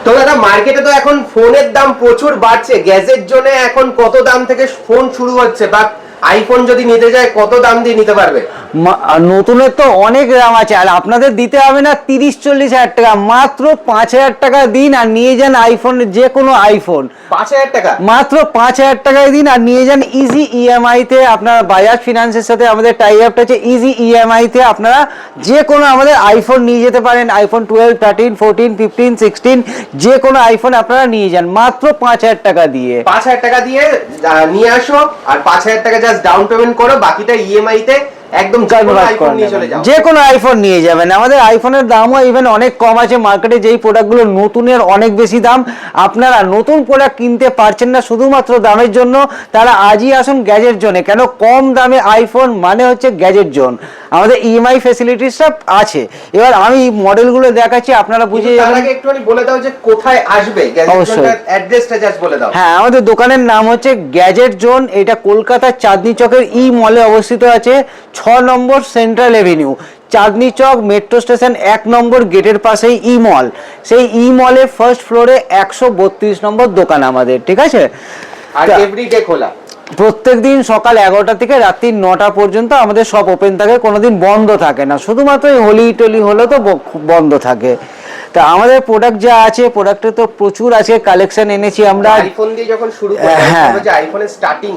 তো দাদা মার্কেটে তো এখন ফোনের দাম প্রচুর বাড়ছে, গ্যাজেট জন্য এখন কত দাম থেকে ফোন শুরু হচ্ছে, বা আইফোন যদি নিতে যায় কত দাম দিয়ে নিতে পারবে? নতুনের তো অনেক দাম আছে, আর আপনাদের দিতে হবে না 30-40 হাজার টাকা, মাত্র 5,000 টাকা দিন আর নিয়ে যান আইফোন, যে কোনো আইফোন 5,000 টাকা, মাত্র 5,000 টাকায় দিন আর নিয়ে যান ইজি ইএমআই তে। আপনার বাজাজ ফিনান্সের সাথে আমাদের টাই আপটা আছে, ইজি ইএমআই তে আপনারা যে কোনো আমাদের আইফোন নিয়ে যেতে পারেন। আইফোন 12, 13, 14, 15, 16 যে কোনো আইফোন আপনারা নিয়ে যান মাত্র 5,000 টাকা দিয়ে। 5,000 টাকা দিয়ে নিয়ে আসো, আর 5,000 টাকা জাস্ট ডাউন পেমেন্ট করো, বাকিটা ইএমআই তে একদম যে কোনো আইফোন নিয়ে যাবেন। আমাদের আইফোনের দামও ইভেন অনেক কম আছে, মার্কেটে যেই প্রোডাক্টগুলো নতুনের অনেক বেশি দাম। আপনারা নতুন প্রোডাক্ট কিনতে পারছেন না শুধুমাত্র দামের জন্য, তারা আজই আসুন গ্যাজেট জোনে। কেন কম দামে আইফোন মানে হচ্ছে গ্যাজেট জোন, আমাদের ইএমআই ফ্যাসিলিটিস সব আছে। এবার আমি মডেলগুলো দেখাচ্ছি, আপনারা বুঝে যাবেন। একটুখানি বলে দাও যে কোথায় আসবে, অবশ্যই অ্যাড্রেসটা জাস্ট বলে দাও। হ্যাঁ, আমাদের দোকানের নাম হচ্ছে গ্যাজেট জোন, এটা কলকাতার চাঁদনি চকের ই মলে অবস্থিত আছে, 6 নম্বর central Avenue, Chandni Chowk metro station 1 নম্বর গেটের পাশেই ই মল। সেই ই মলের ফার্স্ট ফ্লোরে 132 নম্বর দোকান আমাদের, ঠিক আছে? আর এভরিডে খোলা, প্রত্যেক দিন সকাল 11টা থেকে রাত্রি 9টা পর্যন্ত আমাদের সব ওপেন থাকে, কোনোদিন বন্ধ থাকে না, শুধুমাত্র হোলি টলি হলে তো বন্ধ থাকে। তা আমাদের প্রোডাক্ট যা আছে, প্রোডাক্টে তো প্রচুর আছে, কালেকশন এনেছি আমরা। আইফোন দিয়ে যখন শুরু করি, যে আইফোনের স্টার্টিং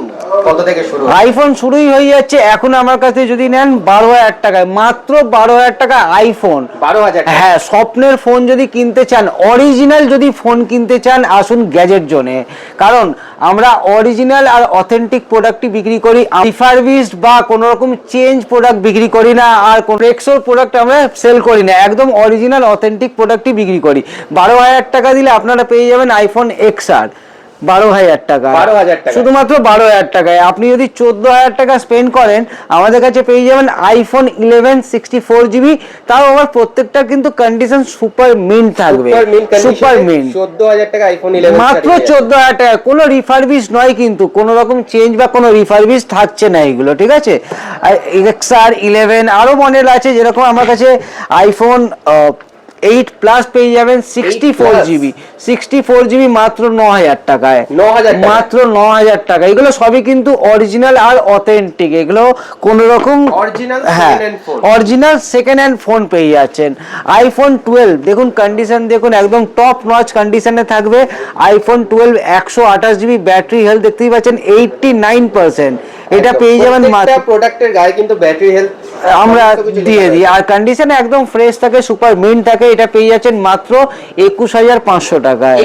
কত থেকে শুরু? আইফোন শুরুই হয়ে যাচ্ছে এখন আমার কাছে যদি নেন 12,000 টাকায়, মাত্র 12,000 টাকা আইফোন। 12,000? হ্যাঁ, স্বপ্নের ফোন যদি কিনতে চান, অরিজিনাল যদি ফোন কিনতে চান, আসুন গ্যাজেট জোনে। কারণ আমরা অরিজিনাল আর অথেন্টিক প্রোডাক্টই বিক্রি করি, রিফারবিশড বা কোনো রকম চেঞ্জ প্রোডাক্ট বিক্রি করি না, আর কোনো এক্সোর প্রোডাক্ট আমরা সেল করি না, একদম অরিজিনাল অথেন্টিক প্রোডাক্টই বিক্রি করি। 12,000 টাকা দিলে আপনারা পেয়ে যাবেন আইফোন XR 12,000 টাকা, শুধুমাত্র 12,000 টাকায়। আপনি যদি 14,000 টাকা স্পেন্ড করেন, আমাদের কাছে পেয়ে যাবেন আইফোন 11 64GB, তাও আবার প্রত্যেকটা কিন্তু কন্ডিশন সুপার মিন্ট থাকবে, সুপার মিন্ট। 14,000 টাকা আইফোন 11, মাত্র 14,000 টাকা, কোনো রিফারবিশ নয় কিন্তু, কোনো রকম চেঞ্জ বা কোনো রিফারবিশ থাকছে না এগুলো, ঠিক আছে? আর XR 11 আরো মডেল আছে, যেরকম আমার কাছে আইফোন 8 প্লাস পেয়ে যাবেন 64GB মাত্র 9,000 টাকায়, মাত্র 9,000 টাকা। এগুলো সবই কিন্তু অরিজিনাল আর অথেন্টিক, এগুলো কোন রকম অরিজিনাল সেকেন্ড হ্যান্ড ফোন পেয়ে যাচ্ছেন। আইফোন 12 দেখুন, কন্ডিশন দেখুন, একদম টপ নচ কন্ডিশনে থাকবে। আইফোন 12 128GB ব্যাটারি হেলথ দেখতেই পাচ্ছেন 89%, এটা পেয়ে যাবেন মাত্র। প্রোডাক্টের গায়ে কিন্তু ব্যাটারি হেলথ আমরা দিয়ে দিই, আর কন্ডিশনে একদম ফ্রেশ থাকে, সুপার মিন্ট থাকে। এটা পেয়ে যাচ্ছেন মাত্র 21,500 টাকায়,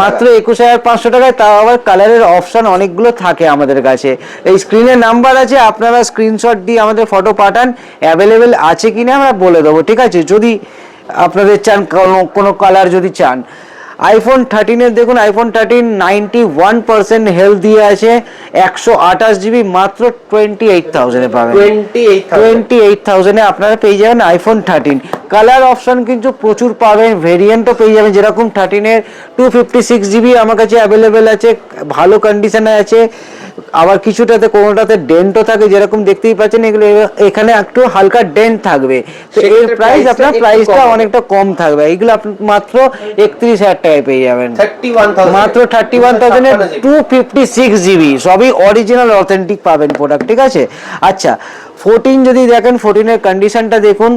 মাত্র 21,500 টাকায়। তাও আবার কালারের অপশন অনেকগুলো থাকে আমাদের কাছে। এই স্ক্রিনে নাম্বার আছে, আপনারা স্ক্রিনশট দিয়ে আমাদের ফটো পাঠান, অ্যাভেলেবেল আছে কিনা আমরা বলে দেবো, ঠিক আছে? যদি আপনাদের চান কোনো কালার যদি চান। আইফোন 13 এর দেখুন, আইফোন 13 91% হেলথ দিয়ে আছে, 128GB মাত্র 28,000 এ পাবেন। 28,000 এ আপনারা পেয়ে যাবেন আইফোন 13। কালার অপশন কিন্তু প্রচুর পাবেন, ভেরিয়েন্টও পেয়ে যাবেন। যেরকম 13 এর 256GB আমার কাছে অ্যাভেলেবেল আছে, ভালো কন্ডিশনে আছে। আবার কিছুটাতে কোনোটাতে ডেন্টও থাকে, যেরকম দেখতেই পাচ্ছেন, এগুলো এখানে একটু হালকা ডেন্ট থাকবে, তো এর প্রাইস আপনার প্রাইসটা অনেকটা কম থাকবে। এইগুলো আপনি মাত্র 31,000 টাকায় পেয়ে যাবেন, মাত্র 31,000 এর 256GB, সবই অরিজিনাল অথেন্টিক পাবেন প্রোডাক্ট, ঠিক আছে? আচ্ছা, 14 যদি দেখেন, 14 এর কন্ডিশনটা দেখুন,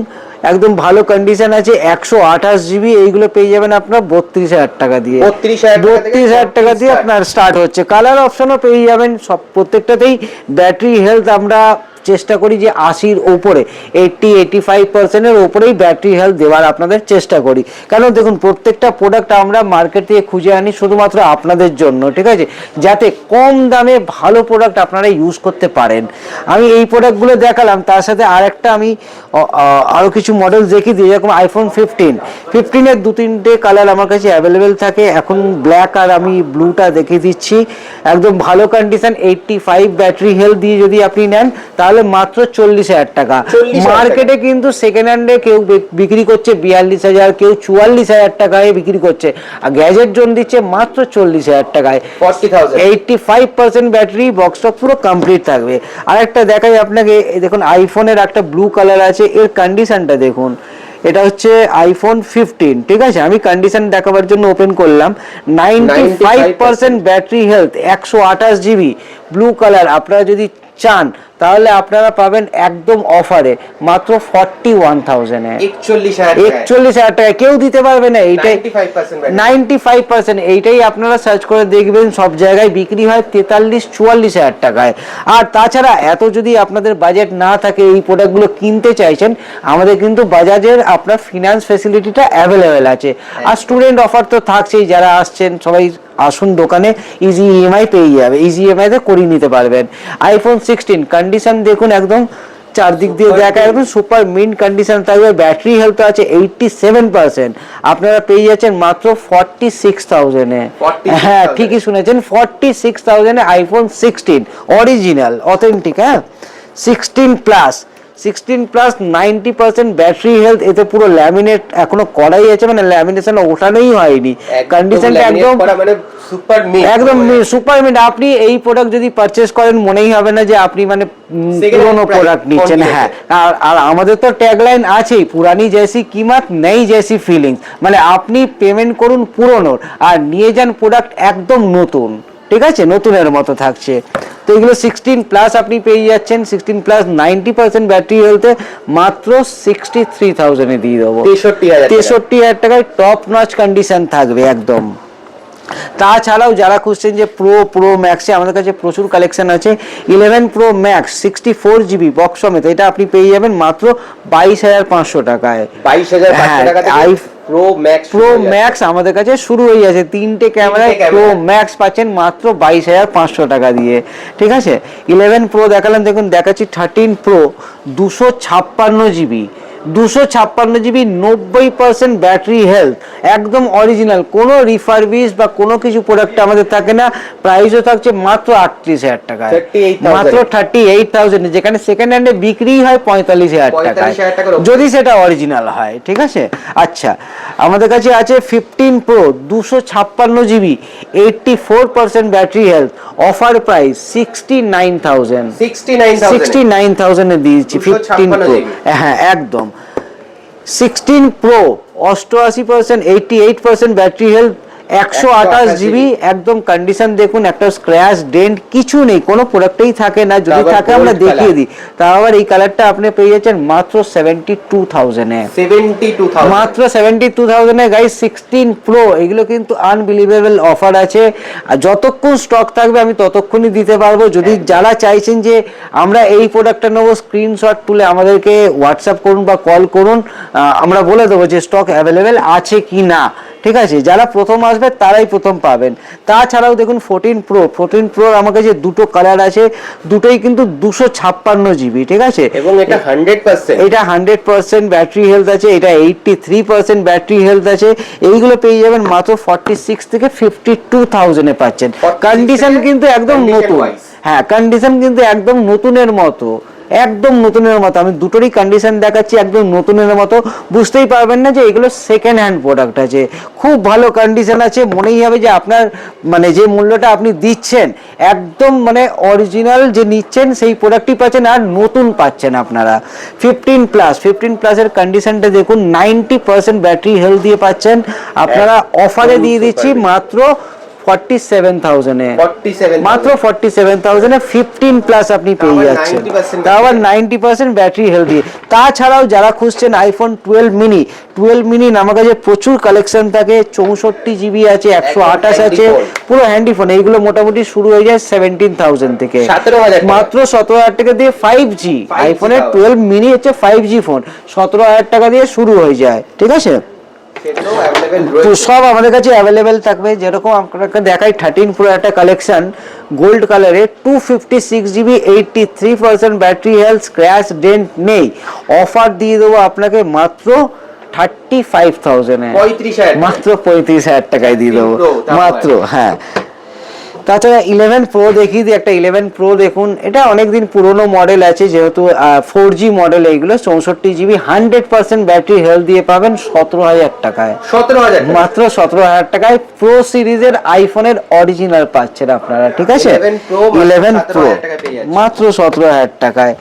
একদম ভালো কন্ডিশন আছে, 128GB। এইগুলো পেয়ে যাবেন আপনার 32,000 টাকা দিয়ে, 32,000 টাকা দিয়ে আপনার স্টার্ট হচ্ছে। কালার অপশনও পেয়ে যাবেন, সব প্রত্যেকটাতেই ব্যাটারি হেলথ আমরা চেষ্টা করি যে 80-র উপরে, 80-85%-এর উপরেই ব্যাটারি হেলথ দেওয়ার আপনাদের চেষ্টা করি। কারণ দেখুন, প্রত্যেকটা প্রোডাক্ট আমরা মার্কেট থেকে খুঁজে আনি শুধুমাত্র আপনাদের জন্য, ঠিক আছে? যাতে কম দামে ভালো প্রোডাক্ট আপনারা ইউজ করতে পারেন। আমি এই প্রোডাক্টগুলো দেখালাম, তার সাথে আরেকটা আমি আরও কিছু মডেল দেখিয়ে দিই। যেরকম আইফোন 15-এর 2-3টে কালার আমার কাছে অ্যাভেলেবেল থাকে। এখন ব্ল্যাক আর আমি ব্লুটা দেখিয়ে দিচ্ছি, একদম ভালো কন্ডিশন, 85 ব্যাটারি হেলথ দিয়ে যদি আপনি নেন, তাহলে মাত্র 40,000 টাকা। মার্কেটে কিন্তু সেকেন্ড হ্যান্ডে কেউ বিক্রি করছে 42,000, কেউ 44,000 টাকায় বিক্রি করছে, আর গ্যাজেট জোন দিচ্ছে মাত্র 40,000 টাকায়, 85% ব্যাটারি, বক্সটা পুরো কমপ্লিট থাকবে। আর একটা দেখাই আপনাকে, দেখুন আইফোনের একটা ব্লু কালার আছে, এর কন্ডিশনটা দেখুন, এটা হচ্ছে আইফোন 15, ঠিক আছে? আমি কন্ডিশন দেখাবার জন্য ওপেন করলাম। 95% battery health, 128 GB, blue colour. আপনারা যদি চান তাহলে আপনারা পাবেন একদম অফারে মাত্র 41,000 এ, 41,000 টাকা কেউ দিতে পারবে না। এইটাই 95%, এইটাই আপনারা সার্চ করে দেখবেন, সব জায়গায় বিক্রি হয় 43-44,000 টাকায়। আর তাছাড়া এত যদি আপনাদের বাজেট না থাকে, এই প্রোডাক্টগুলো কিনতে চাইছেন, আমাদের কিন্তু বাজাজের আপনার ফিনান্স ফেসিলিটিটা অ্যাভেলেবেল আছে। আর স্টুডেন্ট অফার তো থাকছেই, যারা আসছেন সবাই আসুন দোকানে, ইজি ইএমআই পেয়ে যাবে, ইজি ইএমআই তে করিয়ে নিতে পারবেন। আইফোন 16 কন্ডিশন দেখুন, একদম চারদিক দিয়ে দেখা একদম সুপার মিন্ট কন্ডিশন থাকবে। ব্যাটারি হেলথ আছে 87%। আপনারা পেয়ে যাচ্ছেন মাত্র 46,000 এ। হ্যাঁ ঠিকই শুনেছেন, 46,000 এ আইফোন 16 অরিজিনাল অথেন্টিক। হ্যাঁ 16 প্লাস 90% ব্যাটারি হেলথ, এতে পুরো ল্যামিনেট এখনো করাই আছে, মানে ল্যামিনেশন ওঠানোই হয়নি। কন্ডিশনটা একদম মানে সুপার মিন্ট, একদম সুপার মিন্ট। আপনি এই প্রোডাক্ট যদি পারচেজ করেন, মনেই হবে না যে আপনি মানে পুরনো প্রোডাক্ট নিচ্ছেন। হ্যাঁ, আর আমাদের তো ট্যাগলাইন আছেই, পুরানি জেসি কিমত নেই জেসি ফিলিংস, মানে আপনি পেমেন্ট করুন পুরনোর আর নিয়ে যান প্রোডাক্ট একদম নতুন, ঠিক আছে? নতুনের মতো থাকছে। তো এগুলো 16 প্লাস আপনি পেয়ে যাচ্ছেন, 16 প্লাস 90% ব্যাটারি হেলথে মাত্র 63,000 এ দিয়ে দেবো। 63,000 টাকায় টপ নচ কন্ডিশন থাকবে একদম। তাছাড়াও যারা খুঁজছেন যে প্রো ম্যাক্সে, আমাদের কাছে প্রচুর কালেকশন আছে। 11 প্রো ম্যাক্স 64 জিবি বক্স সমেত, এটা আপনি পেয়ে যাবেন মাত্র 22,500 টাকায়। 22,500 টাকা প্রো ম্যাক্স আমাদের কাছে শুরু হয়ে যাচ্ছে। 3টে ক্যামেরায় প্রো ম্যাক্স পাচ্ছেন মাত্র 22,500 টাকা দিয়ে, ঠিক আছে? 11 প্রো দেখালাম, দেখুন দেখাচ্ছি 13 প্রো 256 জিবি, 90% ব্যাটারি হেলথ, একদম অরিজিনাল, কোনো রিফারবিশ বা কোনো কিছু প্রোডাক্ট আমাদের থাকে না। প্রাইসও থাকছে মাত্র 38,000 টাকায়, মাত্র 38,000, যেখানে সেকেন্ড হ্যান্ডে বিক্রি হয় 45,000 টাকায়, যদি সেটা অরিজিনাল হয়, ঠিক আছে? আচ্ছা, আমাদের কাছে আছে 15 pro 256 GB, 84% battery health, offer price 69,000 এ দিয়েছি 15 প্রো। হ্যাঁ একদম 16 প্রো 88%, 88% ব্যাটারি হেলথ, 128 জিবি, একদম কন্ডিশন দেখুন, একটা স্ক্র্যাচ ডেন্ট কিছু নেই, কোনো প্রোডাক্টেই থাকে না, যদি থাকে আমরা দেখিয়ে দিই। তাও আবার এই কালারটা আপনি পেয়ে যাচ্ছেন মাত্র 72,000 এ, মাত্র 72,000 এ গাইস 16 প্রো। এগুলো কিন্তু আনবিলিভেবল অফার আছে, আর যতক্ষণ স্টক থাকবে আমি ততক্ষণই দিতে পারবো। যদি যারা চাইছেন যে আমরা এই প্রোডাক্টটা নেবো, স্ক্রিনশট তুলে আমাদেরকে হোয়াটসঅ্যাপ করুন বা কল করুন, আমরা বলে দেবো যে স্টক অ্যাভেলেবেল আছে কি না, ঠিক আছে? যারা প্রথম আসবে তারাই প্রথম পাবেন। তাছাড়াও দেখুন 14 প্রো আমার কাছে দুটো কালার আছে, দুটোই কিন্তু 256 জিবি, ঠিক আছে? এবং এটা 100% ব্যাটারি হেলথ আছে, এটা 83% ব্যাটারি হেলথ আছে। এইগুলো পেয়ে যাবেন মাত্র 46 থেকে 52,000 এ পাচ্ছেন। কন্ডিশন কিন্তু একদম নতুন, হ্যাঁ কন্ডিশন কিন্তু একদম নতুনের মতো, একদম নতুনের মতো। আমি দুটোরই কন্ডিশন দেখাচ্ছি একদম নতুনের মতো, বুঝতেই পারবেন না যে এগুলো সেকেন্ড হ্যান্ড প্রোডাক্ট আছে, খুব ভালো কন্ডিশন আছে। মনেই হবে যে আপনার মানে যে মূল্যটা আপনি দিচ্ছেন একদম মানে অরিজিনাল যে নিচ্ছেন সেই প্রোডাক্টই পাচ্ছেন, আর নতুন পাচ্ছেন আপনারা। 15 প্লাসের কন্ডিশনটা দেখুন, 90% ব্যাটারি হেলথ দিয়ে পাচ্ছেন আপনারা। অফারে দিয়ে দিচ্ছি মাত্র 47,000 এ, মাত্র 47,000 এ 15 প্লাস আপনি পেয়ে যাচ্ছেন, তাও আবার 90% ব্যাটারি হেলথি। তাছাড়াও যারা খুঁজছেন আইফোন 12 মিনি আমার কাছে প্রচুর কালেকশন থাকে, 64 জিবি আছে, 128 আছে, পুরো হ্যান্ডি ফোন। এইগুলো মোটামুটি শুরু হয়ে যায় 17,000 থেকে, মাত্র 17,000 টাকা দিয়ে 5G আইফোনের 12 মিনি হচ্ছে 5G ফোন, 17,000 টাকা দিয়ে শুরু হয়ে যায়, ঠিক আছে? তো সব আমাদের কাছে অ্যাভেলেবেল থাকবে। যেরকম আপনাকে দেখাই 13 প্রো একটা collection gold colour, 256 GB, 83% battery health, scratch dent নেই। অফার দিয়ে দেবো আপনাকে মাত্র 35,000 এ, মাত্র 35,000 টাকায় দিয়ে দেবো মাত্র। হ্যাঁ, তাছাড়া 11 প্রো দেখিয়ে দিই, একটা 11 প্রো দেখুন, এটা অনেকদিন পুরনো মডেল আছে, যেহেতু 4G মডেল। এইগুলো 64 জিবি, 100% ব্যাটারি হেলথ দিয়ে পাবেন 17,000 টাকায়, মাত্র 17,000 টাকায় প্রো সিরিজের আইফোনের অরিজিনাল পাচ্ছেন আপনারা, ঠিক আছে? 11 প্রো মাত্র 17,000 টাকায়।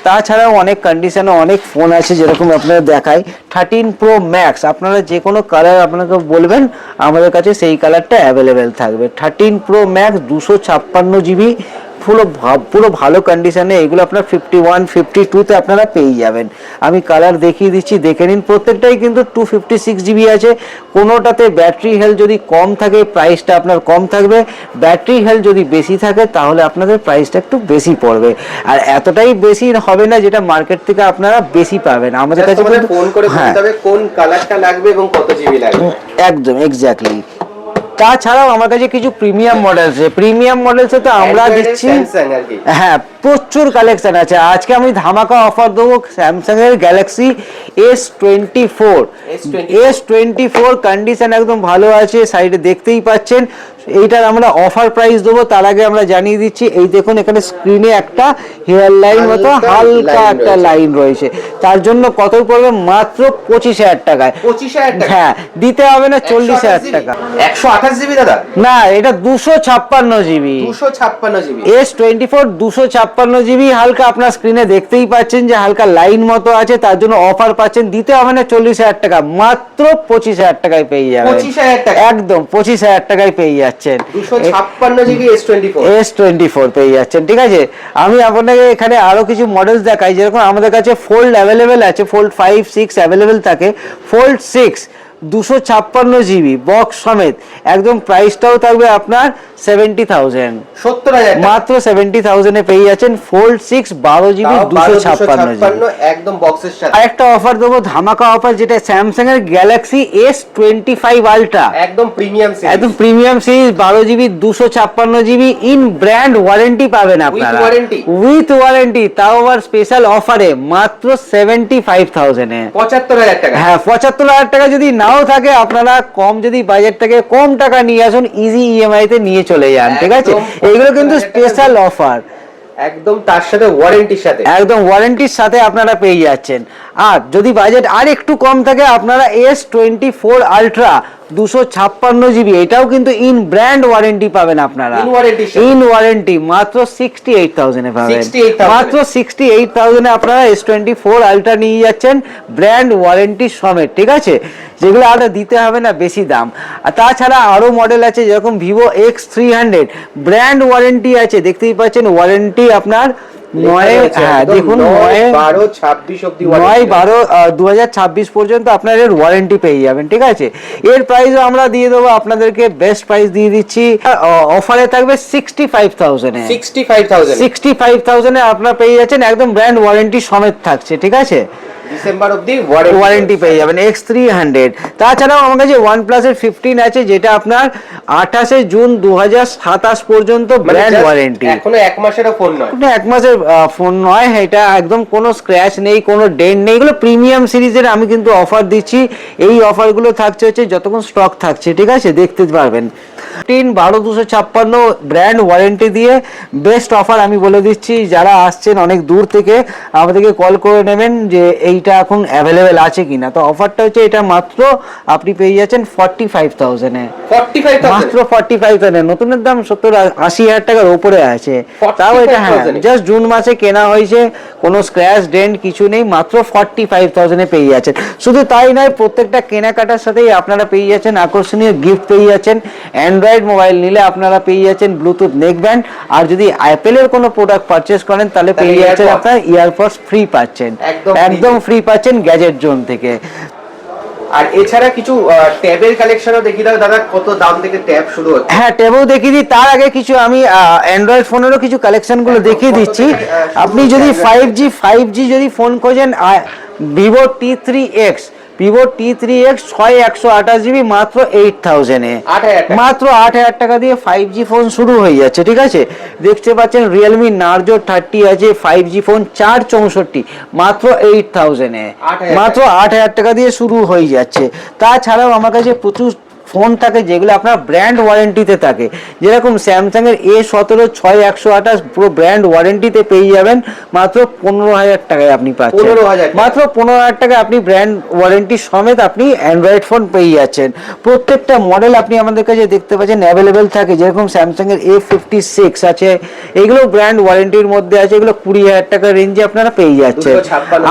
তাছাড়াও অনেক কন্ডিশনে অনেক ফোন আছে, যেরকম আপনারা দেখায় 13 Pro Max, আপনারা যে কোনো কালার আপনাকে বলবেন আমাদের কাছে সেই কালারটা অ্যাভেলেবেল থাকবে। 13 Pro Max 256 GB, পুরো ভালো কন্ডিশনে, এগুলো আপনার 51 52-তে আপনারা পেয়ে যাবেন। আমি কালার দেখিয়ে দিচ্ছি, দেখে নিন। প্রত্যেকটাই কিন্তু 256 GB আছে। কোনোটাতে ব্যাটারি হেলথ যদি কম থাকে প্রাইসটা আপনার কম থাকবে, ব্যাটারি হেলথ যদি বেশি থাকে তাহলে আপনাদের প্রাইসটা একটু বেশি পড়বে। আর এতটাই বেশি হবে না যেটা মার্কেট থেকে আপনারা বেশি পাবেন। আমাদের কাছে ফোন করে বলতে হবে কোন কালারটা লাগবে এবং কত জিবি লাগবে। একদম এক্স্যাক্টলি। তাছাড়াও আমার কাছে কিছু প্রিমিয়াম মডেলস আছে। প্রিমিয়াম মডেলসে তো আমরা দিচ্ছি, হ্যাঁ প্রচুর কালেকশন আছে। আজকে আমি ধামাকা অফার দেবো স্যামসাং এর গ্যালাক্সি S24 কন্ডিশন একদম ভালো আছে, সাইডে দেখতেই পাচ্ছেন। এইটার আমরা অফার প্রাইস দেবো, তার আগে আমরা জানিয়ে দিচ্ছি, এই দেখুন এখানে স্ক্রিনে একটা হেয়ার লাইন মতো হালকা একটা লাইন রয়েছে, তার জন্য কত পড়বে? মাত্র 25,000 টাকায়। 25,000 টাকা? হ্যাঁ, দিতে হবে না 40,000 টাকা। 128 জিবি দাদা? না, এটা 256 জিবি। 256 GB S24 256 GB. হালকা আপনার স্ক্রিনে দেখতেই পাচ্ছেন যে হালকা লাইন মতো আছে, তার জন্য অফার পাচ্ছেন। দিতে হবে না 40,000 টাকা, মাত্র 25,000 টাকায় পেয়ে যাবেন। 25,000 টাকা? একদম 25,000 টাকায় পেয়ে যাচ্ছেন। 256 জিবি S24 পেয়ে যাচ্ছেন। ঠিক আছে, আমি আপনাকে এখানে আরো কিছু মডেলস দেখাই। যেরকম আমাদের কাছে ফোল্ড অ্যাভেলেবেল আছে, ফোল্ড 5 6 অ্যাভেলেবেল থাকে। ফোল্ড 6 256 জিবি বক্স সমেত, একদম প্রাইসটাও থাকবে আপনার 70,000, 70,000 মাত্র 70,000 এ পেয়ে যাচ্ছেন। ফোল্ড 6 12 জিবি 256 জিবি একদম বক্সের সাথে। আরেকটা অফার দেবো, ধামাকা অফার, যেটা স্যামসাং এর গ্যালাক্সি S25 আলট্রা, একদম প্রিমিয়াম সিরিজ, একদম premium series, 12 GB 256 GB, in brand warranty পাবেন আপনারা, উইথ ওয়ারেন্টি, তাও আবার স্পেশাল অফারে মাত্র 75,000 এ। 75,000 টাকা? হ্যাঁ, 75,000 টাকা যদি নাও থাকে, আপনারা কম যদি বাজেট থেকে কম টাকা নিয়ে আসুন, ইজি ইএমআই তে নিয়ে চলে যান। ঠিক আছে, এগুলো কিন্তু স্পেশাল অফার, একদম তার সাথে ওয়ারেন্টির সাথে, একদম ওয়ারেন্টির সাথে আপনারা পেয়ে যাচ্ছেন। আর যদি বাজেট আর একটু কম থাকে, আপনারা S24 আলট্রা 256 জিবি, এটাও কিন্তু ইন ব্র্যান্ড ওয়ারেন্টি পাবেন আপনারা, ইন ওয়ারেন্টি মাত্র 68,000 এ পাবেন। মাত্র 68,000 এ আপনারা S24 আলট্রা নিয়ে যাচ্ছেন ব্র্যান্ড ওয়ারেন্টি সমেত। ঠিক আছে, যেগুলো আর দিতে হবে না বেশি দাম। আর তাছাড়া আরো মডেল আছে, যেরকম Vivo X300 ব্র্যান্ড ওয়ারেন্টি আছে, দেখতেই পাচ্ছেন ওয়ারেন্টি আপনার 9/12/2026 পর্যন্ত আপনার এর ওয়ারেন্টি পেয়ে যাবেন। ঠিক আছে, এর প্রাইসও আমরা দিয়ে দেবো আপনাদেরকে, বেস্ট প্রাইস দিয়ে দিচ্ছি। অফারে থাকবে 65,000 এ। 65,000 এ আপনারা পেয়ে যাচ্ছেন, একদম ব্র্যান্ড ওয়ারেন্টি সমেত থাকছে। ঠিক আছে, ডিসেম্বর অবধি ওয়ারেন্টি পেয়ে যাবেন X300। তাছাড়াও আমার কাছে OnePlus এর 15 আছে, যেটা আপনার 28 জুন 2027 পর্যন্ত ব্র্যান্ড ওয়ারেন্টি। এখনো এক মাসেরও ফোন নয়, এক মাসের ফোন নয়, এটা একদম কোনো স্ক্র্যাচ নেই, কোনো ডেন্ট নেই। এগুলো প্রিমিয়াম সিরিজের আমি কিন্তু অফার দিচ্ছি। এই অফারগুলো থাকছে হচ্ছে যতক্ষণ স্টক থাকছে। ঠিক আছে, দেখতে পারবেন। 12/256 ব্র্যান্ড ওয়ারেন্টি দিয়ে বেস্ট অফার আমি বলে দিচ্ছি। যারা আসছেন অনেক দূর থেকে, আমাদেরকে কল করে নেবেন যে এইটা এখন অ্যাভেলেবেল আছে কিনা। তো অফারটা হচ্ছে এটা, মাত্র আপনি পেয়ে যাচ্ছেন 45,000 এ। 45,000 মাত্র 45,000 এ। নতুনের দাম 70-80,000 টাকার উপরে আছে, তাও এটা হ্যাঁ জাস্ট জুন মাসে কেনা হয়েছে, কোনো স্ক্র্যাচ ডেন্ট কিছু নেই, মাত্র 45,000 এ পেয়ে যাচ্ছেন। শুধু তাই নয়, প্রত্যেকটা কেনাকাটার সাথেই আপনারা পেয়ে যাচ্ছেন আকর্ষণীয় গিফট পেয়ে যাচ্ছেন। অ্যান্ড্রয়েড মোবাইল নিলে আপনারা পেয়ে যাচ্ছেন ব্লুটুথ নেক ব্যান্ড, আর যদি অ্যাপেলের কোনো প্রোডাক্ট পারচেজ করেন তাহলে পেয়ে যাচ্ছেন আপনার ইয়ারপডস ফ্রি পাচ্ছেন, একদম ফ্রি পাচ্ছেন গ্যাজেট জোন থেকে। আর এছাড়া কিছু ট্যাবের কালেকশনও দেখিয়ে দাও দাদা, কত দাম থেকে ট্যাব শুরু হচ্ছে? হ্যাঁ, ট্যাবও দেখিয়ে দিই। তার আগে কিছু আমি অ্যান্ড্রয়েড ফোনেরও কিছু কালেকশনগুলো দেখিয়ে দিচ্ছি। আপনি যদি 5G যদি ফোন খোঁজেন, Vivo T3X, Vivo T3X 6/128 GB, মাত্র 8,000 এ। মাত্র 8,000 টাকা দিয়ে 5G ফোন শুরু হয়ে যাচ্ছে। ঠিক আছে, দেখতে পাচ্ছেন Realme Narzo 30 আছে 5G ফোন 4/64, মাত্র 8,000 এ। মাত্র 8,000 টাকা দিয়ে শুরু হয়ে যাচ্ছে। তাছাড়াও আমার কাছে প্রচুর ফোন থাকে যেগুলো আপনার ব্র্যান্ড ওয়ারেন্টিতে থাকে, যেরকম স্যামসাং এর A17 পুরো ব্র্যান্ড ওয়ারেন্টিতে পেয়ে যাবেন মাত্র 15,000 টাকায় আপনি পাচ্ছেন। 15,000 মাত্র 15,000 টাকায় আপনি ব্র্যান্ড ওয়ারেন্টি সমেত আপনি অ্যান্ড্রয়েড ফোন পেয়ে যাচ্ছেন। প্রত্যেকটা মডেল আপনি আমাদের কাছে দেখতে পাচ্ছেন অ্যাভেলেবেল থাকে, যেরকম স্যামসাং এর A56 আছে, এগুলো ব্র্যান্ড ওয়ারেন্টির মধ্যে আছে, এগুলো 20,000 টাকার রেঞ্জে আপনারা পেয়ে যাচ্ছেন।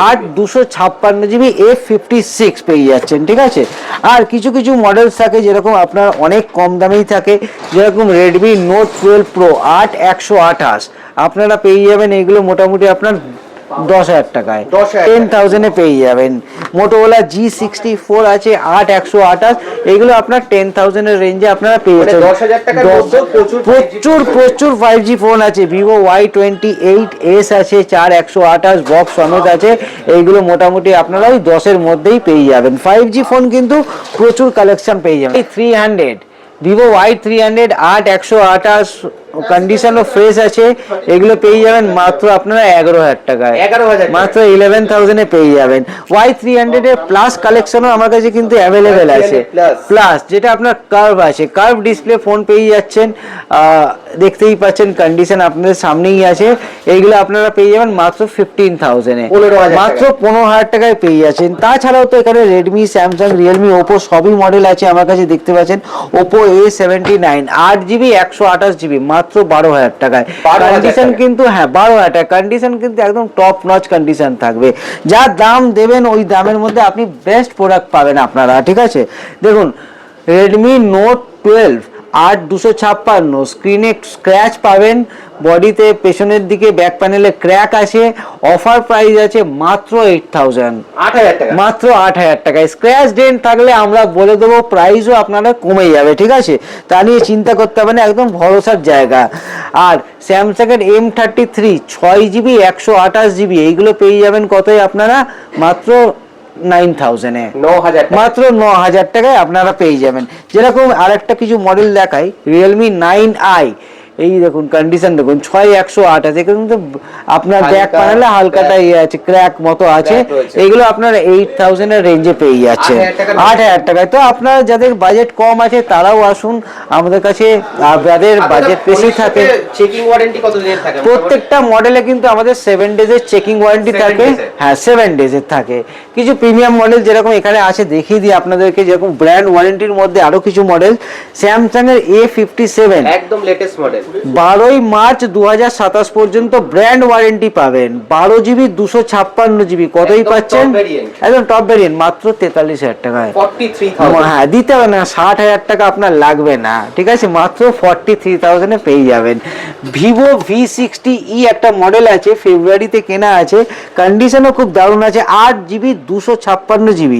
আর 256GB A56 পেয়ে যাচ্ছেন, ঠিক আছে। আর কিছু কিছু মডেলস থাকে যেরকম আপনার অনেক কম দামেই থাকে, যেরকম রেডমি নোট 12 প্রো 8/128 আপনারা পেয়ে যাবেন, এগুলো মোটামুটি আপনার 10,000 টাকায় 10,000 এ পেয়ে যাবেন। মোটোরোলা G64 আছে 8/128, এগুলো আপনার 10,000 এর রেঞ্জে আপনারা পেয়ে যাচ্ছেন। 10,000 টাকার মধ্যে প্রচুর 5G ফোন আছে, Vivo Y28s আছে 4/128 বক্স সমেত আছে, এইগুলো মোটামুটি আপনারা ওই 10 এর মধ্যেই পেয়ে যাবেন। 5G ফোন কিন্তু প্রচুর কালেকশন পেয়ে যাবেন। 300 Vivo Y300 8/128 কন্ডিশনও ফ্রেশ আছে, এগুলো পেয়ে যাবেন মাত্র আপনারা 11,000 টাকায়, মাত্র 11,000 এ পেয়ে যাবেন। Y300 এর প্লাস কালেকশনও আমার কাছে কিন্তু অ্যাভেলেবেল আছে, প্লাস যেটা আপনার কার্ভ আছে, কার্ভ ডিসপ্লে ফোন পেয়ে যাচ্ছেন, দেখতেই পাচ্ছেন কন্ডিশন আপনাদের সামনেই আছে, এইগুলো আপনারা পেয়ে যাবেন মাত্র 15,000 এ, মাত্র 15,000 টাকায় পেয়ে যাচ্ছেন। তাছাড়াও তো এখানে রেডমি, স্যামসাং, রিয়েলমি, ওপো সবই মডেল আছে আমার কাছে দেখতে পাচ্ছেন। ওপো A79 8GB 128GB মাত্র 12,000 টাকায় কন্ডিশন কিন্তু, হ্যাঁ 12,000 টাকা কন্ডিশন কিন্তু একদম টপ নচ কন্ডিশন থাকবে। যা দাম দেবেন ওই দামের মধ্যে আপনি বেস্ট প্রোডাক্ট পাবেন আপনারা, ঠিক আছে। দেখুন রেডমি নোট 12 8/256 স্ক্রিনে স্ক্র্যাচ পাবেন, বডিতে পেছনের দিকে ব্যাক প্যানেলে ক্র্যাক আছে, অফার প্রাইস আছে মাত্র 8,000, 8,000 টাকা, মাত্র 8,000 টাকায়। স্ক্র্যাচ ডেন্ট থাকলে আমরা বলে দেবো প্রাইসও আপনারা কমে যাবে, ঠিক আছে, তা নিয়ে চিন্তা করতে হবে না, একদম ভরসার জায়গা। আর স্যামসাং এর M33 6GB 128GB এইগুলো পেয়ে যাবেন কতই আপনারা, মাত্র 9,000 এ, 9,000 মাত্র 9,000 টাকায় আপনারা পেয়ে যাবেন। যেরকম আরেকটা কিছু মডেল দেখাই, রিয়েলমি 9i, এই দেখুন কন্ডিশন দেখুন 6/128 কিন্তু আপনার ব্যাক প্যানেলে হালকাটা ইয়ে আছে, ক্র্যাক মতো আছে, এগুলো আপনার 8,000 এর রেঞ্জে পেয়ে যাচ্ছে 8,000 টাকায়। তো আপনারা যাদের বাজেট কম আছে তারাও আসুন আমাদের কাছে, যাদের বাজেট বেশি থাকে। চেকিং ওয়ারেন্টি কত দিনের থাকে? প্রত্যেকটা মডেলে কিন্তু আমাদের 7 ডেজের চেকিং ওয়ারেন্টি থাকে, হ্যাঁ 7 ডেজের থাকে। কিছু প্রিমিয়াম মডেল যেরকম এখানে আছে দেখিয়ে দিই আপনাদেরকে, যেরকম ব্র্যান্ড ওয়ারেন্টির মধ্যে আরো কিছু মডেল, স্যামসাং এর A57 একদম লেটেস্ট মডেল 12 মার্চ 2027 পর্যন্ত ব্র্যান্ড ওয়ারেন্টি পাবেন, 12GB 256GB কতই পাচ্ছেন, একদম টপ ভেরিয়েন্ট মাত্র 43,000 টাকায়, 43,000, হ্যাঁ দিতে হবে না, 60,000 টাকা আপনার লাগবে না, ঠিক আছে, মাত্র 43,000 এ পেয়ে যাবেন। ভিভো V60e একটা মডেল আছে, ফেব্রুয়ারিতে কেনা আছে, কন্ডিশনও খুব দারুণ আছে, 8GB 256GB,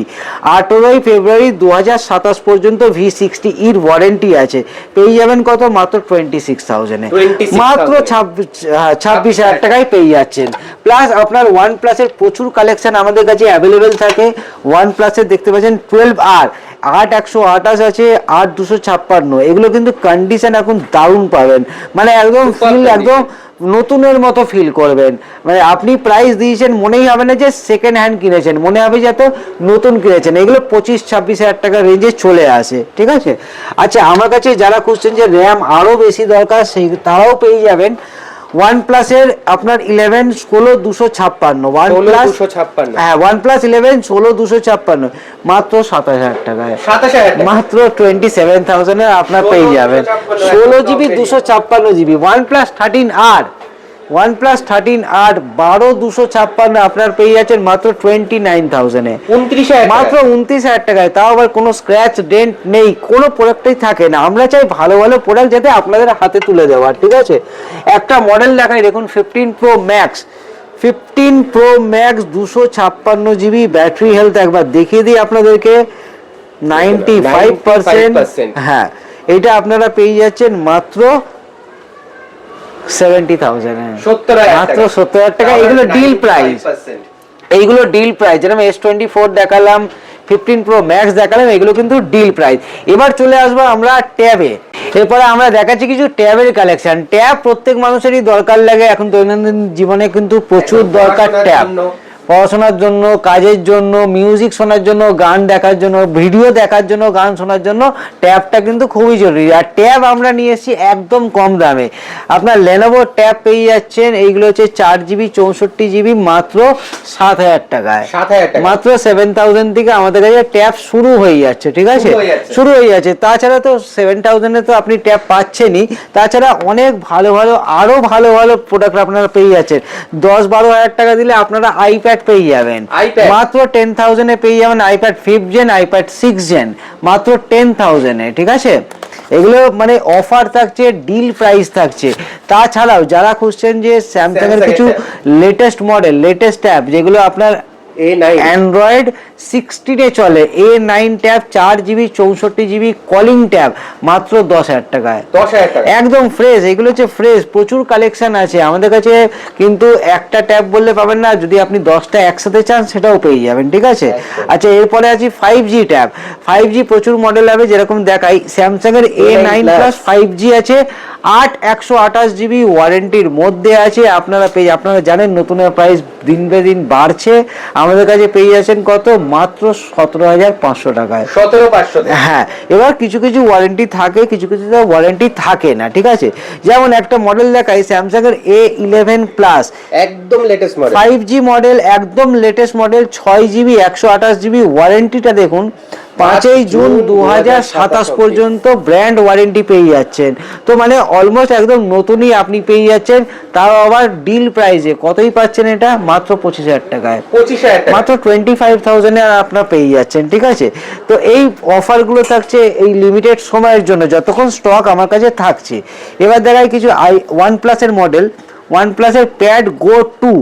18 ফেব্রুয়ারি 2027 পর্যন্ত V60e এর ওয়ারেন্টি আছে, পেয়ে যাবেন কত, মাত্র 26,000 এ, মাত্র 26,000 টাকায় পেয়ে যাচ্ছেন। প্লাস আপনার OnePlus এর প্রচুর কালেকশন আমাদের কাছে অ্যাভেলেবেল থাকে। OnePlus এর দেখতে পাচ্ছেন 12R 8/128 আছে, 8/256, এগুলো কিন্তু কন্ডিশন এখন দারুণ পাবেন, মানে একদম ফিল একদম নতুনের মতো ফিল করবেন, মানে আপনি প্রাইস দিয়েছেন মনেই হবে না যে সেকেন্ড হ্যান্ড কিনেছেন, মনে হবে যাতে নতুন কিনেছেন। এগুলো 25-26,000 টাকা রেঞ্জে চলে আসে, ঠিক আছে। আচ্ছা আমার কাছে যারা খুঁজছেন যে র্যাম আরো বেশি দরকার, সেই তারাও পেয়ে যাবেন। OnePlus এর আপনার 11 16/256, হ্যাঁ OnePlus 11 16/256 মাত্র 27,000 টাকায়, মাত্র 27,000 এ আপনার পেয়ে যাবেন 16GB 256GB। OnePlus 13R 12/256 আপনার পেয়ে যাচ্ছেন মাত্র 29,000 এ, মাত্র 29,000 টাকায়, তাও আবার কোনো স্ক্র্যাচ ডেন্ট নেই, কোনো প্রোডাক্টই থাকে না। আমরা চাই ভালো ভালো প্রোডাক্ট যাতে আপনাদের হাতে তুলে দেওয়ার, ঠিক আছে। একটা মডেল দেখাই দেখুন, 15 Pro Max 256GB battery health একবার দেখিয়ে দিই আপনাদেরকে, 95%, হ্যাঁ এটা আপনারা পেয়ে যাচ্ছেন মাত্র 70,000, মাত্র 70,000 টাকা। এগুলো ডিল প্রাইস, এইগুলো ডিল প্রাইস, যেরকম S24 দেখালাম, 15 Pro Max দেখালাম, এগুলো কিন্তু ডিল প্রাইস। এবার চলে আসবো আমরা ট্যাবে, এরপরে আমরা দেখাচ্ছি কিছু ট্যাবের কালেকশন। ট্যাব প্রত্যেক মানুষেরই দরকার লাগে এখন দৈনন্দিন জীবনে, কিন্তু প্রচুর দরকার ট্যাব, পড়াশোনার জন্য, কাজের জন্য, মিউজিক শোনার জন্য, গান দেখার জন্য, ভিডিও দেখার জন্য, গান শোনার জন্য ট্যাবটা কিন্তু খুবই জরুরি। আর ট্যাব আমরা নিয়ে এসেছি একদম কম দামে। আপনার লেনোভো ট্যাব পেয়ে যাচ্ছেন, এইগুলো হচ্ছে 4GB 64GB মাত্র 7,000 টাকায়। মাত্র 7,000 থেকে আমাদের কাছে ট্যাব শুরু হয়ে যাচ্ছে, ঠিক আছে, শুরু হয়ে যাচ্ছে। তাছাড়া তো 7,000 এ তো আপনি ট্যাব পাচ্ছেনই, তাছাড়া অনেক ভালো ভালো আরো ভালো ভালো প্রোডাক্ট আপনারা পেয়ে যাচ্ছেন। 10-12 হাজার টাকা দিলে আপনারা আইপ্যাড পেয়ে যাবেন, মাত্র 10,000 এ পেয়ে যাবেন iPad 5th Gen, iPad 6th Gen মাত্র 10,000 এ, ঠিক আছে। এগুলো মানে অফার থাকছে, ডিল প্রাইস থাকছে। তাছাড়াও যারা খুঁজছেন যে স্যামসাং এর কিছু লেটেস্ট মডেল, লেটেস্ট ট্যাব যেগুলো আপনার অ্যান্ড্রয়েড 16 এ চলে, A9 tab 4GB 64GB calling tab মাত্র 10,000 টাকায়। একদম ফ্রেশ, এগুলো হচ্ছে ফ্রেশ, প্রচুর কালেকশন আছে আমাদের কাছে। কিন্তু একটা ট্যাব বললে পাবেন না, যদি আপনি 10টা একসাথে চান সেটাও পেয়ে যাবেন, ঠিক আছে। আচ্ছা, এরপরে আছে 5G ট্যাব। 5G প্রচুর মডেল হবে, যেরকম দেখাই স্যামসাং এর A9 প্লাস 5G আছে, 128GB ওয়ারেন্টির মধ্যে আছে। আপনারা জানেন নতুনের প্রাইস দিন বে দিন বাড়ছে, আমাদের কাছে পেয়ে যাচ্ছেন কত, মাত্র 17,500 টাকায়। 17,500। হ্যাঁ, এবার কিছু কিছু ওয়ারেন্টি থাকে, কিছু কিছু ওয়ারেন্টি থাকে না, ঠিক আছে। যেমন একটা মডেল দেখাই স্যামসাং এর A11 প্লাস, একদম লেটেস্ট মডেল, 5G মডেল, একদম লেটেস্ট মডেল, 6GB 128GB ওয়ারেন্টিটা দেখুন। 5ই জুন 2027 পর্যন্ত ব্র্যান্ড ওয়ারেন্টি পেয়ে যাচ্ছেন। তো মানে অলমোস্ট একদম নতুনই আপনি পেয়ে যাচ্ছেন, তাও আবার ডিল প্রাইসে। কতই পাচ্ছেন এটা? মাত্র 25,000 টাকায়। 25,000 টাকা, মাত্র 25,000 এ আপনারা পেয়ে যাচ্ছেন, ঠিক আছে। তো এই অফারগুলো থাকছে এই লিমিটেড সময়ের জন্য, যতক্ষণ স্টক আমার কাছে থাকছে। এবার দেখাই কিছু OnePlus এর মডেল। OnePlus এর প্যাড গো 2,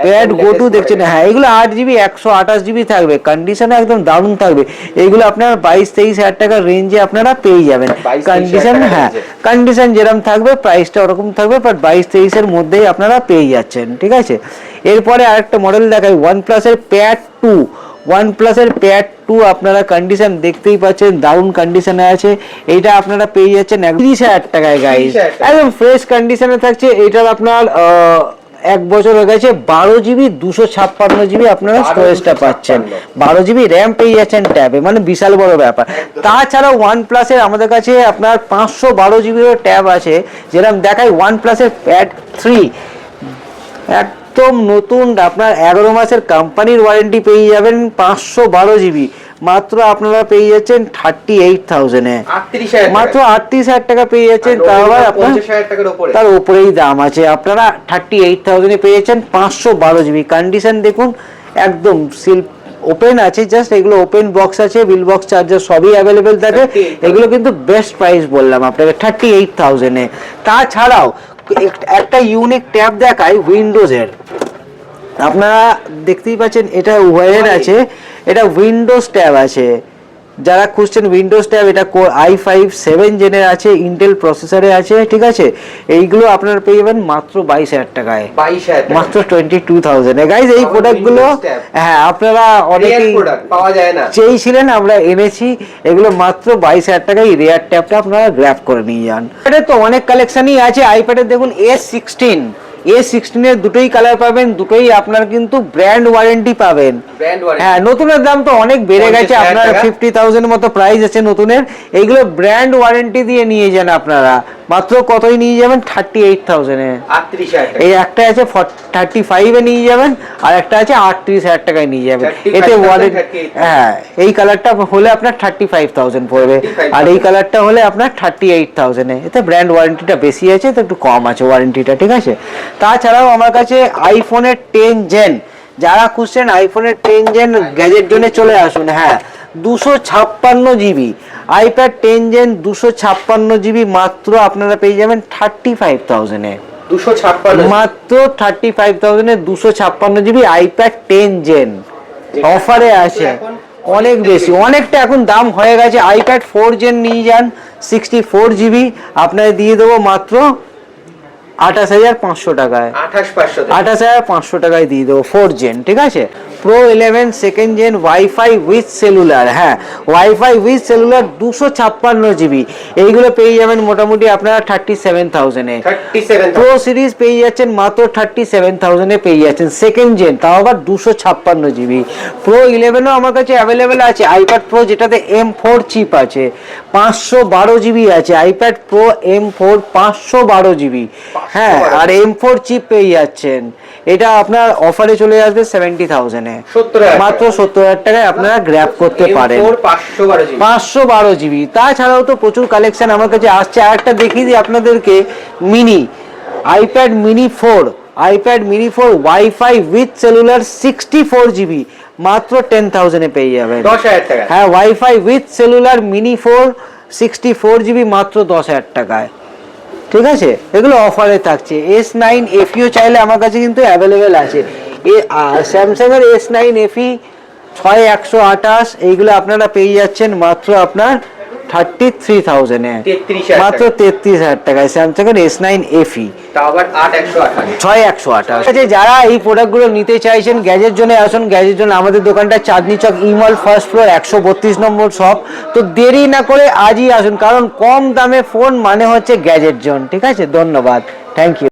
প্যাড গো 2 দেখছেন, হ্যাঁ, এগুলো 8GB 128GB থাকবে, কন্ডিশনে একদম দারুণ থাকবে। এইগুলো আপনার 22-23 হাজার টাকার রেঞ্জে আপনারা পেয়ে যাবেন। কন্ডিশন, হ্যাঁ, কন্ডিশন যেরকম থাকবে প্রাইসটা ওরকম থাকবে, বাট 22-23 এর মধ্যেই আপনারা পেয়ে যাচ্ছেন, ঠিক আছে। এরপরে আরেকটা মডেল দেখাই OnePlus এর প্যাড 2। OnePlus এর প্যাড 2 আপনারা কন্ডিশন দেখতেই পাচ্ছেন, দারুণ কন্ডিশনে আছে। এইটা আপনারা পেয়ে যাচ্ছেন 30,000 টাকায় গাইস, একদম ফ্রেশ কন্ডিশনে থাকছে। এটার আপনার 1 বছর হয়ে গেছে, 12GB 256GB আপনারা স্টোরেজটা পাচ্ছেন, 12GB র্যাম পেয়ে যাচ্ছেন ট্যাবে, মানে বিশাল বড় ব্যাপার। তাছাড়াও OnePlus এর আমাদের কাছে আপনার 512GB ট্যাব আছে, যেরকম দেখাই OnePlus এর প্যাড 3, একদম নতুন, আপনার 11 মাসের কোম্পানির ওয়ারেন্টি পেয়ে যাবেন, 512GB মাত্র আপনারা পেয়ে যাচ্ছেন 38,000 এ, মাত্র 38,000 টাকা পেয়ে যাচ্ছেন। তার আবার আপনার তার উপরেই দাম আছে, আপনারা 38,000 এ পেয়ে যাচ্ছেন 512GB। কন্ডিশন দেখুন, একদম সিল ওপেন আছে, জাস্ট এগুলো ওপেন বক্স আছে, বিল বক্স চার্জার সবই অ্যাভেলেবেল থাকে। এগুলো কিন্তু বেস্ট প্রাইস বললাম আপনাকে 38,000 এ। তাছাড়াও একটা ইউনিক ট্যাব দেখাই উইন্ডোজের, আপনারা দেখতেই পাচ্ছেন, এটা ওয়্যার আছে, এটা উইন্ডোজ ট্যাব আছে। যারা খুঁজছেন উইন্ডোজ ট্যাব, এটা কোর i5 7 জেনের আছে, ইন্টেল প্রসেসরে আছে, ঠিক আছে। এইগুলো আপনারা পেয়ে যাবেন মাত্র 22,000 টাকায়, মাত্র 22,000 এ গাইজ। এই প্রোডাক্টগুলো, হ্যাঁ, আপনারা অনেকেই পাওয়া যায় না চেয়েছিলেন, আমরা এনেছি এগুলো মাত্র 22,000 টাকায়। রেয়ার ট্যাবটা আপনারা গ্র্যাব করে নিয়ে যান। এটা তো অনেক কালেকশনই আছে আইপ্যাডের, দেখুন A16 এর দুটোই কালার পাবেন, দুটোই আপনার কিন্তু ব্র্যান্ড ওয়ারেন্টি পাবেন। হ্যাঁ, নতুনের দাম তো অনেক বেড়ে গেছে, আপনার 50,000 মতো প্রাইস আছে নতুনের। এইগুলো ব্র্যান্ড ওয়ারেন্টি দিয়ে নিয়ে যান আপনারা, মাত্র কতই নিয়ে যাবেন? 38,000 এ। এই একটা আছে 35 এ নিয়ে যাবেন, আর একটা আছে 38,000 টাকায় নিয়ে যাবেন। এতে ওয়ারেন্টি, হ্যাঁ, এই কালারটা হলে আপনার 35,000 পড়বে, আর এই কালারটা হলে আপনার 38,000 এ। এতে ব্র্যান্ড ওয়ারেন্টিটা বেশি আছে, তো একটু কম আছে ওয়ারেন্টিটা, ঠিক আছে। তাছাড়াও আমার কাছে আইফোনের 10 জেন, যারা খুঁজছেন আইফোনের 10 জেন গ্যাজেট জন্য চলে আসুন। হ্যাঁ, 256GB আইপ্যাড 10 জেন 256GB মাত্র আপনারা পেয়ে যাবেন 35,000 এ। 256, মাত্র 35,000 এ 256GB আইপ্যাড 10 জেন অফারে আছে। অনেক বেশি, অনেকটা এখন দাম হয়ে গেছে। আইপ্যাড 4 জেন নিয়ে যান, 64GB আপনারা দিয়ে দেবো মাত্র 28,500 টাকায়, 28,500 টাকায় দিয়ে দেবো 4 জেন, ঠিক আছে। Pro 11 second gen wifi with cellular, হ্যাঁ ওয়াইফাই উইথ সেলুলার 256 জিবি, এইগুলো পেয়ে যাবেন মোটামুটি আপনারা 37,000 এ। প্রো সিরিজ পেয়ে যাচ্ছেন মাত্র 37,000 এ পেয়ে যাচ্ছেন সেকেন্ড জেন, তাও আবার 256 জিবি। প্রো 11ও আমার কাছে অ্যাভেলেবেল আছে, আইপ্যাড প্রো যেটাতে M4 চিপ আছে, 512 জিবি আছে, আইপ্যাড প্রো M4 512 জিবি, হ্যাঁ আর M4 চিপ পেয়ে যাচ্ছেন। এটা আপনার অফারে চলে আসবে 70,000 এ, মাত্র 70,000 টাকায় আপনারা গ্র্যাব করতে পারেন, 512 জিবি। তাছাড়াও তো প্রচুর কালেকশন আমার কাছে আসছে। আরেকটা দেখিয়ে দিই আপনাদেরকে, mini iPad mini 4, iPad mini 4 wifi with cellular 64 GB, মাত্র 10,000 এ পেয়ে যাবেন, 10,000 টাকা, হ্যাঁ wifi with cellular mini 4 64 GB মাত্র 10,000 টাকায়, ঠিক আছে। এগুলো অফারে থাকছে। S9 FE চাইলে আমার কাছে কিন্তু অ্যাভেলেবেল আছে। স্যামসাং এর S9 FE 6128 এইগুলো আপনারা পেয়ে যাচ্ছেন মাত্র আপনার 33,000 এ, মাত্র 33,000 টাকায় স্যামসাং এর S9 FE, তাও আবার 6128। যারা এই প্রোডাক্টগুলো নিতে চাইছেন গ্যাজেট জোনে আসুন। গ্যাজেট জোন আমাদের দোকানটা চাঁদনি চক ইমল ফার্স্ট ফ্লোর 132 নম্বর শপ। তো দেরি না করে আজই আসুন, কারণ কম দামে ফোন মানে হচ্ছে গ্যাজেট জোন, ঠিক আছে। ধন্যবাদ, থ্যাংক ইউ।